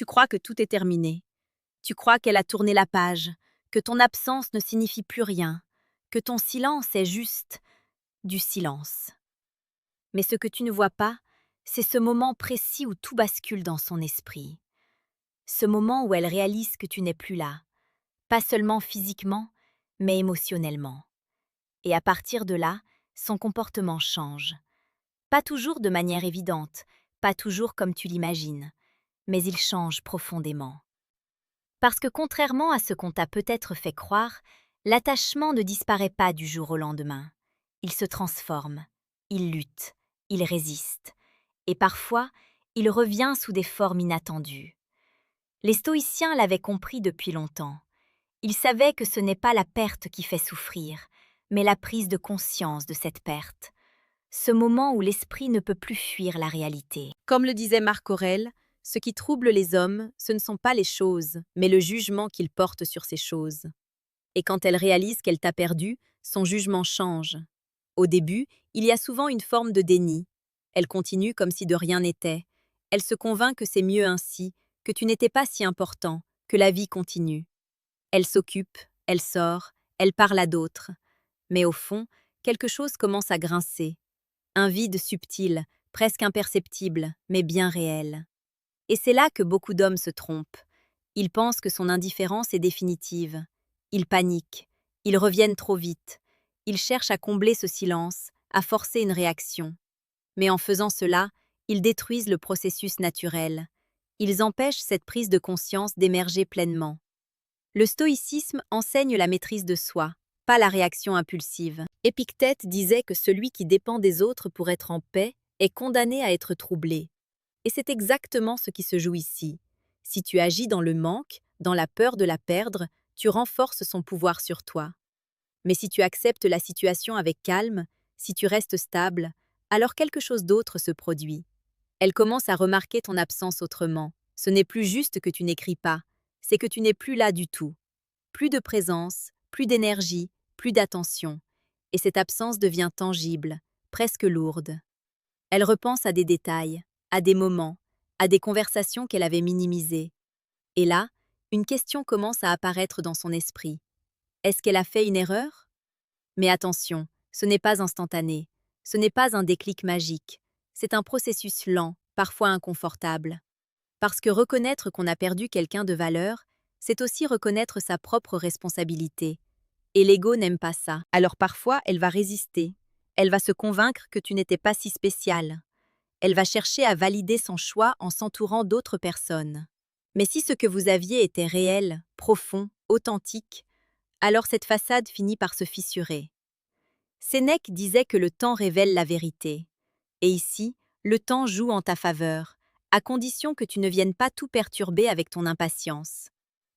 tu crois que tout est terminé. Tu crois qu'elle a tourné la page, que ton absence ne signifie plus rien, que ton silence est juste du silence. Mais ce que tu ne vois pas, c'est ce moment précis où tout bascule dans son esprit. Ce moment où elle réalise que tu n'es plus là, pas seulement physiquement, mais émotionnellement. Et à partir de là, son comportement change. Pas toujours de manière évidente, pas toujours comme tu l'imagines, mais il change profondément. Parce que contrairement à ce qu'on t'a peut-être fait croire, l'attachement ne disparaît pas du jour au lendemain. Il se transforme, il lutte, il résiste. Et parfois, il revient sous des formes inattendues. Les stoïciens l'avaient compris depuis longtemps. Ils savaient que ce n'est pas la perte qui fait souffrir, mais la prise de conscience de cette perte. Ce moment où l'esprit ne peut plus fuir la réalité. Comme le disait Marc Aurèle, ce qui trouble les hommes, ce ne sont pas les choses, mais le jugement qu'ils portent sur ces choses. Et quand elle réalise qu'elle t'a perdu, son jugement change. Au début, il y a souvent une forme de déni. Elle continue comme si de rien n'était. Elle se convainc que c'est mieux ainsi, que tu n'étais pas si important, que la vie continue. Elle s'occupe, elle sort, elle parle à d'autres. Mais au fond, quelque chose commence à grincer. Un vide subtil, presque imperceptible, mais bien réel. Et c'est là que beaucoup d'hommes se trompent. Ils pensent que son indifférence est définitive. Ils paniquent. Ils reviennent trop vite. Ils cherchent à combler ce silence, à forcer une réaction. Mais en faisant cela, ils détruisent le processus naturel. Ils empêchent cette prise de conscience d'émerger pleinement. Le stoïcisme enseigne la maîtrise de soi, pas la réaction impulsive. Épictète disait que celui qui dépend des autres pour être en paix est condamné à être troublé. Et c'est exactement ce qui se joue ici. Si tu agis dans le manque, dans la peur de la perdre, tu renforces son pouvoir sur toi. Mais si tu acceptes la situation avec calme, si tu restes stable, alors quelque chose d'autre se produit. Elle commence à remarquer ton absence autrement. Ce n'est plus juste que tu n'écris pas, c'est que tu n'es plus là du tout. Plus de présence, plus d'énergie, plus d'attention. Et cette absence devient tangible, presque lourde. Elle repense à des détails, à des moments, à des conversations qu'elle avait minimisées. Et là, une question commence à apparaître dans son esprit. Est-ce qu'elle a fait une erreur? Mais attention, ce n'est pas instantané. Ce n'est pas un déclic magique. C'est un processus lent, parfois inconfortable. Parce que reconnaître qu'on a perdu quelqu'un de valeur, c'est aussi reconnaître sa propre responsabilité. Et l'ego n'aime pas ça. Alors parfois, elle va résister. Elle va se convaincre que tu n'étais pas si spécial. Elle va chercher à valider son choix en s'entourant d'autres personnes. Mais si ce que vous aviez était réel, profond, authentique, alors cette façade finit par se fissurer. Sénèque disait que le temps révèle la vérité. Et ici, le temps joue en ta faveur, à condition que tu ne viennes pas tout perturber avec ton impatience.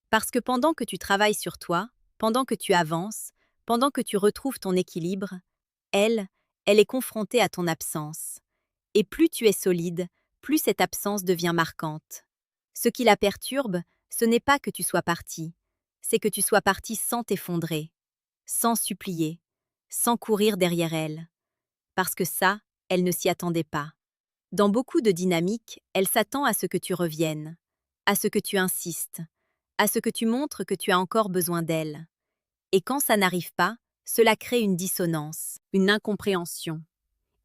Parce que pendant que tu travailles sur toi, pendant que tu avances, pendant que tu retrouves ton équilibre, elle, elle est confrontée à ton absence. Et plus tu es solide, plus cette absence devient marquante. Ce qui la perturbe, ce n'est pas que tu sois parti, c'est que tu sois parti sans t'effondrer, sans supplier, sans courir derrière elle. Parce que ça, elle ne s'y attendait pas. Dans beaucoup de dynamiques, elle s'attend à ce que tu reviennes, à ce que tu insistes, à ce que tu montres que tu as encore besoin d'elle. Et quand ça n'arrive pas, cela crée une dissonance, une incompréhension.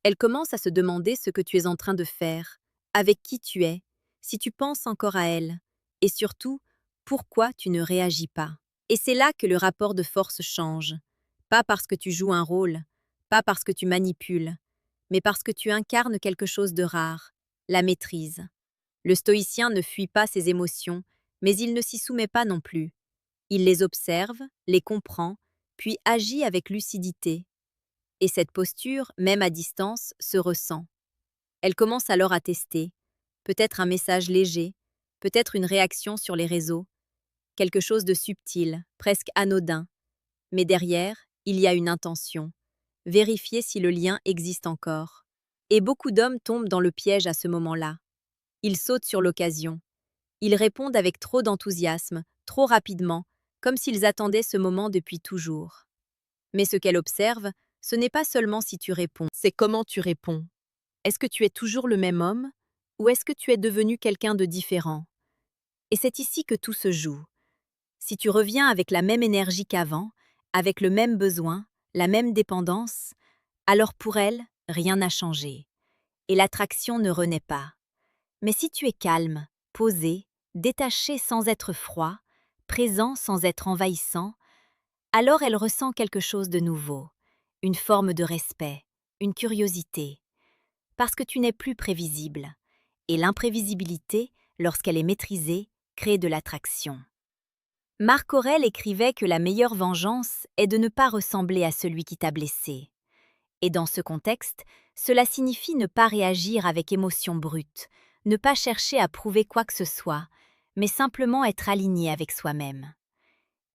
Elle commence à se demander ce que tu es en train de faire, avec qui tu es, si tu penses encore à elle, et surtout, pourquoi tu ne réagis pas. Et c'est là que le rapport de force change. Pas parce que tu joues un rôle, pas parce que tu manipules, mais parce que tu incarnes quelque chose de rare, la maîtrise. Le stoïcien ne fuit pas ses émotions, mais il ne s'y soumet pas non plus. Il les observe, les comprend, puis agit avec lucidité. Et cette posture, même à distance, se ressent. Elle commence alors à tester. Peut-être un message léger, peut-être une réaction sur les réseaux, quelque chose de subtil, presque anodin. Mais derrière, il y a une intention. Vérifier si le lien existe encore. Et beaucoup d'hommes tombent dans le piège à ce moment-là. Ils sautent sur l'occasion. Ils répondent avec trop d'enthousiasme, trop rapidement, comme s'ils attendaient ce moment depuis toujours. Mais ce qu'elle observe, ce n'est pas seulement si tu réponds, c'est comment tu réponds. Est-ce que tu es toujours le même homme ou est-ce que tu es devenu quelqu'un de différent? Et c'est ici que tout se joue. Si tu reviens avec la même énergie qu'avant, avec le même besoin, la même dépendance, alors pour elle, rien n'a changé. Et l'attraction ne renaît pas. Mais si tu es calme, posé, détaché sans être froid, présent sans être envahissant, alors elle ressent quelque chose de nouveau, une forme de respect, une curiosité. Parce que tu n'es plus prévisible. Et l'imprévisibilité, lorsqu'elle est maîtrisée, crée de l'attraction. Marc Aurèle écrivait que la meilleure vengeance est de ne pas ressembler à celui qui t'a blessé. Et dans ce contexte, cela signifie ne pas réagir avec émotion brute, ne pas chercher à prouver quoi que ce soit, mais simplement être aligné avec soi-même.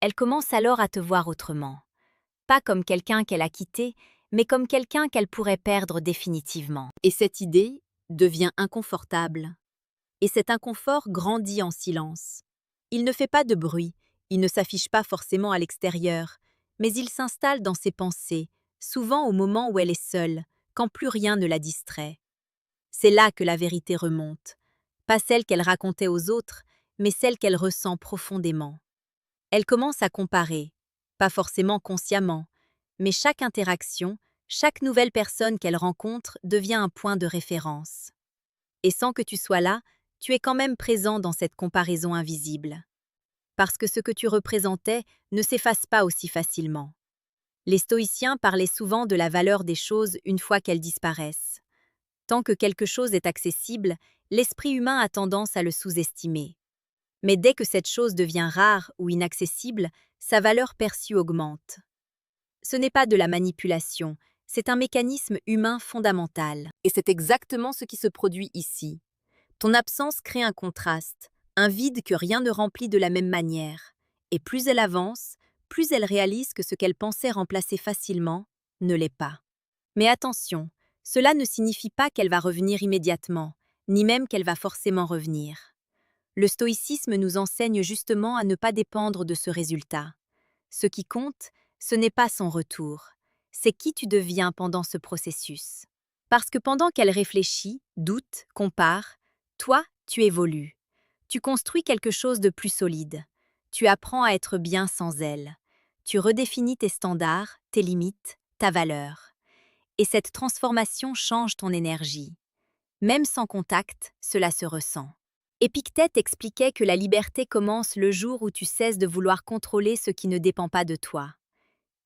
Elle commence alors à te voir autrement. Pas comme quelqu'un qu'elle a quitté, mais comme quelqu'un qu'elle pourrait perdre définitivement. Et cette idée devient inconfortable. Et cet inconfort grandit en silence. Il ne fait pas de bruit, il ne s'affiche pas forcément à l'extérieur, mais il s'installe dans ses pensées, souvent au moment où elle est seule, quand plus rien ne la distrait. C'est là que la vérité remonte, pas celle qu'elle racontait aux autres, mais celle qu'elle ressent profondément. Elle commence à comparer, pas forcément consciemment, mais chaque interaction, chaque nouvelle personne qu'elle rencontre devient un point de référence. Et sans que tu sois là, tu es quand même présent dans cette comparaison invisible. Parce que ce que tu représentais ne s'efface pas aussi facilement. Les stoïciens parlaient souvent de la valeur des choses une fois qu'elles disparaissent. Tant que quelque chose est accessible, l'esprit humain a tendance à le sous-estimer. Mais dès que cette chose devient rare ou inaccessible, sa valeur perçue augmente. Ce n'est pas de la manipulation, c'est un mécanisme humain fondamental. Et c'est exactement ce qui se produit ici. Ton absence crée un contraste, un vide que rien ne remplit de la même manière. Et plus elle avance, plus elle réalise que ce qu'elle pensait remplacer facilement ne l'est pas. Mais attention, cela ne signifie pas qu'elle va revenir immédiatement, ni même qu'elle va forcément revenir. Le stoïcisme nous enseigne justement à ne pas dépendre de ce résultat. Ce qui compte, ce n'est pas son retour, c'est qui tu deviens pendant ce processus. Parce que pendant qu'elle réfléchit, doute, compare, toi, tu évolues. Tu construis quelque chose de plus solide. Tu apprends à être bien sans elle. Tu redéfinis tes standards, tes limites, ta valeur. Et cette transformation change ton énergie. Même sans contact, cela se ressent. Épictète expliquait que la liberté commence le jour où tu cesses de vouloir contrôler ce qui ne dépend pas de toi.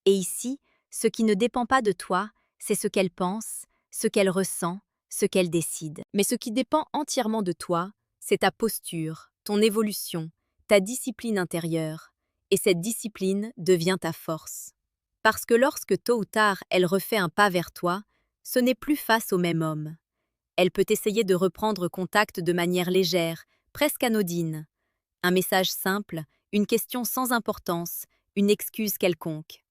Et ici, ce qui ne dépend pas de toi, c'est ce qu'elle pense, ce qu'elle ressent, ce qu'elle décide. Mais ce qui dépend entièrement de toi, c'est ta posture, ton évolution, ta discipline intérieure. Et cette discipline devient ta force. Parce que lorsque tôt ou tard elle refait un pas vers toi, ce n'est plus face au même homme. Elle peut essayer de reprendre contact de manière légère, presque anodine. Un message simple, une question sans importance, une excuse quelconque.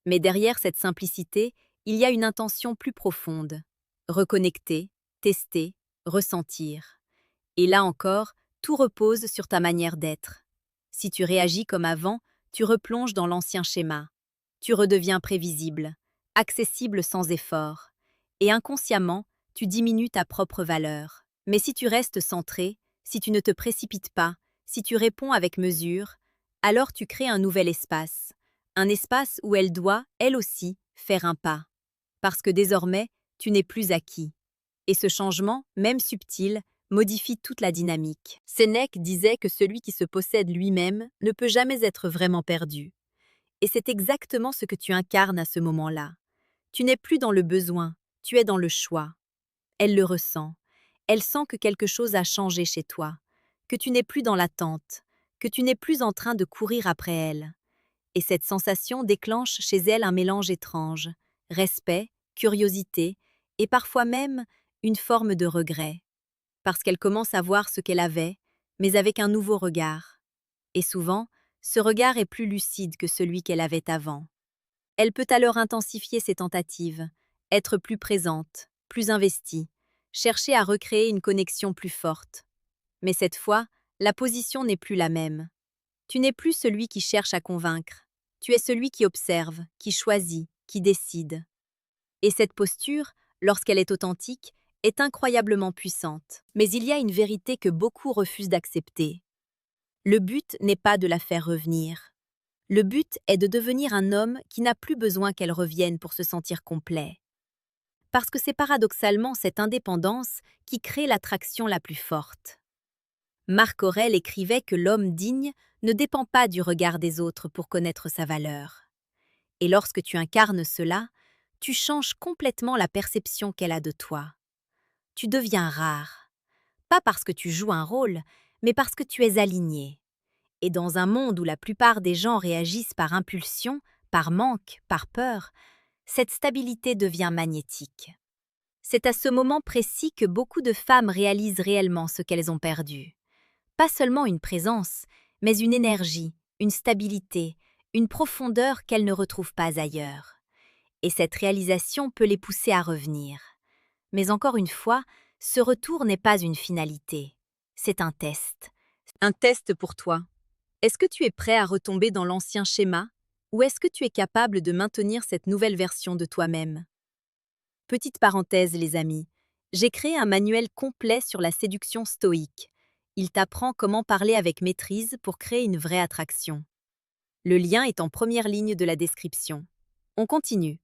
Mais derrière cette simplicité, il y a une intention plus profonde. Reconnecter, tester, ressentir. Et là encore, tout repose sur ta manière d'être. Si tu réagis comme avant, tu replonges dans l'ancien schéma. Tu redeviens prévisible, accessible sans effort. Et inconsciemment, tu diminues ta propre valeur. Mais si tu restes centré, si tu ne te précipites pas, si tu réponds avec mesure, alors tu crées un nouvel espace. Un espace où elle doit, elle aussi, faire un pas. Parce que désormais, tu n'es plus acquis. Et ce changement, même subtil, modifie toute la dynamique. Sénèque disait que celui qui se possède lui-même ne peut jamais être vraiment perdu. Et c'est exactement ce que tu incarnes à ce moment-là. Tu n'es plus dans le besoin, tu es dans le choix. Elle le ressent. Elle sent que quelque chose a changé chez toi, que tu n'es plus dans l'attente, que tu n'es plus en train de courir après elle. Et cette sensation déclenche chez elle un mélange étrange, respect, curiosité, et parfois même une forme de regret. Parce qu'elle commence à voir ce qu'elle avait, mais avec un nouveau regard. Et souvent, ce regard est plus lucide que celui qu'elle avait avant. Elle peut alors intensifier ses tentatives, être plus présente, plus investie, chercher à recréer une connexion plus forte. Mais cette fois, la position n'est plus la même. Tu n'es plus celui qui cherche à convaincre. Tu es celui qui observe, qui choisit, qui décide. Et cette posture, lorsqu'elle est authentique, est incroyablement puissante. Mais il y a une vérité que beaucoup refusent d'accepter. Le but n'est pas de la faire revenir. Le but est de devenir un homme qui n'a plus besoin qu'elle revienne pour se sentir complet. Parce que c'est paradoxalement cette indépendance qui crée l'attraction la plus forte. Marc Aurèle écrivait que l'homme digne ne dépend pas du regard des autres pour connaître sa valeur. Et lorsque tu incarnes cela, tu changes complètement la perception qu'elle a de toi. Tu deviens rare. Pas parce que tu joues un rôle, mais parce que tu es aligné. Et dans un monde où la plupart des gens réagissent par impulsion, par manque, par peur, cette stabilité devient magnétique. C'est à ce moment précis que beaucoup de femmes réalisent réellement ce qu'elles ont perdu. Pas seulement une présence, mais une énergie, une stabilité, une profondeur qu'elles ne retrouvent pas ailleurs. Et cette réalisation peut les pousser à revenir. Mais encore une fois, ce retour n'est pas une finalité. C'est un test. Un test pour toi. Est-ce que tu es prêt à retomber dans l'ancien schéma ou est-ce que tu es capable de maintenir cette nouvelle version de toi-même? Petite parenthèse, les amis. J'ai créé un manuel complet sur la séduction stoïque. Il t'apprend comment parler avec maîtrise pour créer une vraie attraction. Le lien est en première ligne de la description. On continue.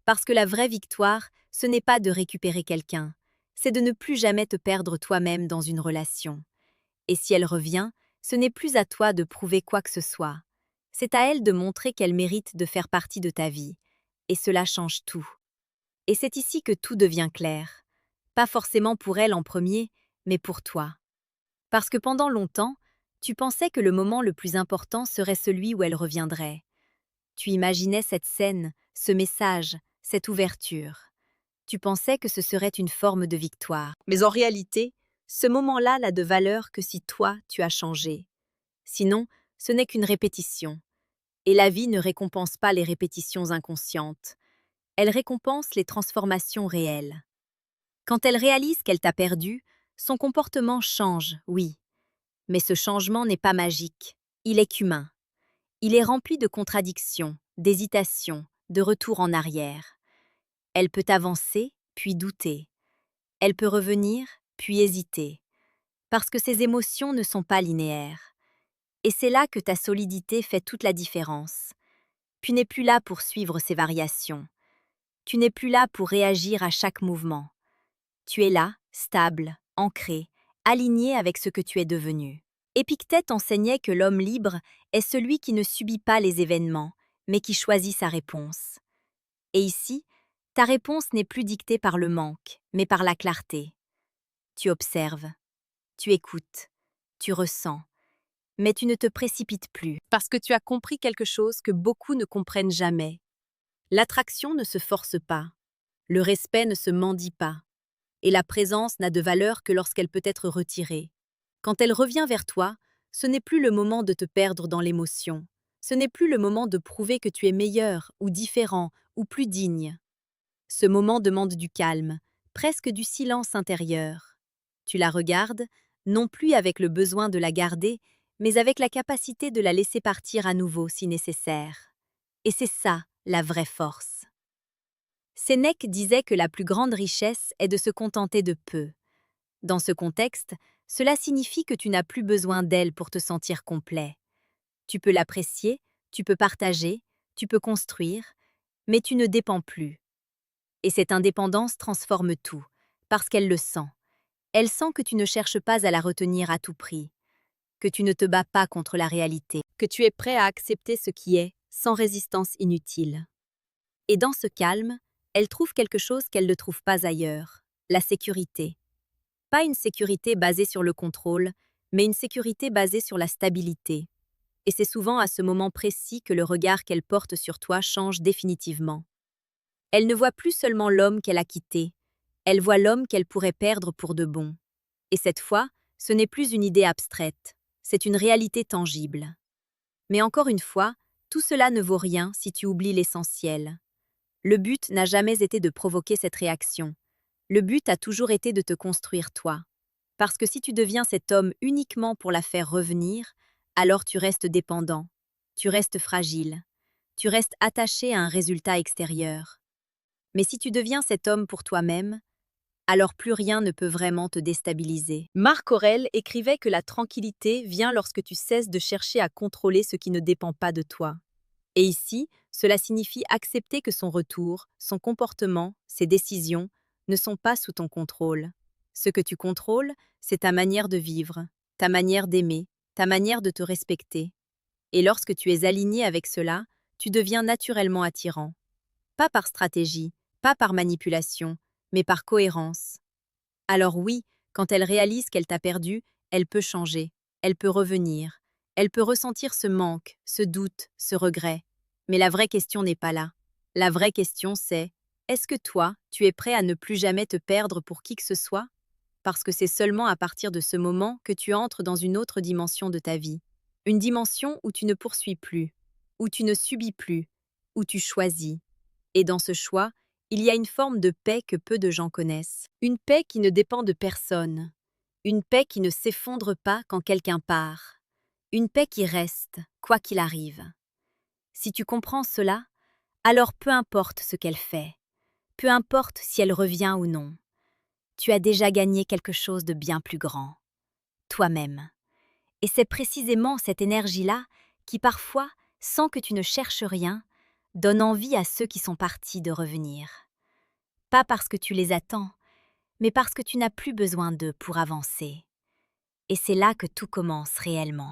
Parce que la vraie victoire, ce n'est pas de récupérer quelqu'un, c'est de ne plus jamais te perdre toi-même dans une relation. Et si elle revient, ce n'est plus à toi de prouver quoi que ce soit. C'est à elle de montrer qu'elle mérite de faire partie de ta vie. Et cela change tout. Et c'est ici que tout devient clair. Pas forcément pour elle en premier, mais pour toi. Parce que pendant longtemps, tu pensais que le moment le plus important serait celui où elle reviendrait. Tu imaginais cette scène, ce message, cette ouverture. Tu pensais que ce serait une forme de victoire. Mais en réalité, ce moment-là n'a de valeur que si toi, tu as changé. Sinon, ce n'est qu'une répétition. Et la vie ne récompense pas les répétitions inconscientes. Elle récompense les transformations réelles. Quand elle réalise qu'elle t'a perdu, son comportement change, oui. Mais ce changement n'est pas magique. Il est qu'humain. Il est rempli de contradictions, d'hésitations, de retours en arrière. Elle peut avancer, puis douter. Elle peut revenir, puis hésiter. Parce que ces émotions ne sont pas linéaires. Et c'est là que ta solidité fait toute la différence. Tu n'es plus là pour suivre ces variations. Tu n'es plus là pour réagir à chaque mouvement. Tu es là, stable, ancré, aligné avec ce que tu es devenu. Épictète enseignait que l'homme libre est celui qui ne subit pas les événements, mais qui choisit sa réponse. Et ici, ta réponse n'est plus dictée par le manque, mais par la clarté. Tu observes, tu écoutes, tu ressens, mais tu ne te précipites plus, parce que tu as compris quelque chose que beaucoup ne comprennent jamais. L'attraction ne se force pas, le respect ne se mendie pas, et la présence n'a de valeur que lorsqu'elle peut être retirée. Quand elle revient vers toi, ce n'est plus le moment de te perdre dans l'émotion, ce n'est plus le moment de prouver que tu es meilleur ou différent ou plus digne. Ce moment demande du calme, presque du silence intérieur. Tu la regardes, non plus avec le besoin de la garder, mais avec la capacité de la laisser partir à nouveau si nécessaire. Et c'est ça, la vraie force. Sénèque disait que la plus grande richesse est de se contenter de peu. Dans ce contexte, cela signifie que tu n'as plus besoin d'elle pour te sentir complet. Tu peux l'apprécier, tu peux partager, tu peux construire, mais tu ne dépends plus. Et cette indépendance transforme tout, parce qu'elle le sent. Elle sent que tu ne cherches pas à la retenir à tout prix, que tu ne te bats pas contre la réalité, que tu es prêt à accepter ce qui est, sans résistance inutile. Et dans ce calme, elle trouve quelque chose qu'elle ne trouve pas ailleurs, la sécurité. Pas une sécurité basée sur le contrôle, mais une sécurité basée sur la stabilité. Et c'est souvent à ce moment précis que le regard qu'elle porte sur toi change définitivement. Elle ne voit plus seulement l'homme qu'elle a quitté, elle voit l'homme qu'elle pourrait perdre pour de bon. Et cette fois, ce n'est plus une idée abstraite, c'est une réalité tangible. Mais encore une fois, tout cela ne vaut rien si tu oublies l'essentiel. Le but n'a jamais été de provoquer cette réaction. Le but a toujours été de te construire toi. Parce que si tu deviens cet homme uniquement pour la faire revenir, alors tu restes dépendant, tu restes fragile, tu restes attaché à un résultat extérieur. Mais si tu deviens cet homme pour toi-même, alors plus rien ne peut vraiment te déstabiliser. Marc Aurèle écrivait que la tranquillité vient lorsque tu cesses de chercher à contrôler ce qui ne dépend pas de toi. Et ici, cela signifie accepter que son retour, son comportement, ses décisions ne sont pas sous ton contrôle. Ce que tu contrôles, c'est ta manière de vivre, ta manière d'aimer, ta manière de te respecter. Et lorsque tu es aligné avec cela, tu deviens naturellement attirant. Pas par stratégie, pas par manipulation, mais par cohérence. Alors oui, quand elle réalise qu'elle t'a perdu, elle peut changer, elle peut revenir, elle peut ressentir ce manque, ce doute, ce regret. Mais la vraie question n'est pas là. La vraie question c'est, est-ce que toi, tu es prêt à ne plus jamais te perdre pour qui que ce soit? Parce que c'est seulement à partir de ce moment que tu entres dans une autre dimension de ta vie. Une dimension où tu ne poursuis plus, où tu ne subis plus, où tu choisis. Et dans ce choix, il y a une forme de paix que peu de gens connaissent. Une paix qui ne dépend de personne. Une paix qui ne s'effondre pas quand quelqu'un part. Une paix qui reste, quoi qu'il arrive. Si tu comprends cela, alors peu importe ce qu'elle fait, peu importe si elle revient ou non, tu as déjà gagné quelque chose de bien plus grand, toi-même. Et c'est précisément cette énergie-là qui parfois, sans que tu ne cherches rien, donne envie à ceux qui sont partis de revenir. Pas parce que tu les attends, mais parce que tu n'as plus besoin d'eux pour avancer. Et c'est là que tout commence réellement.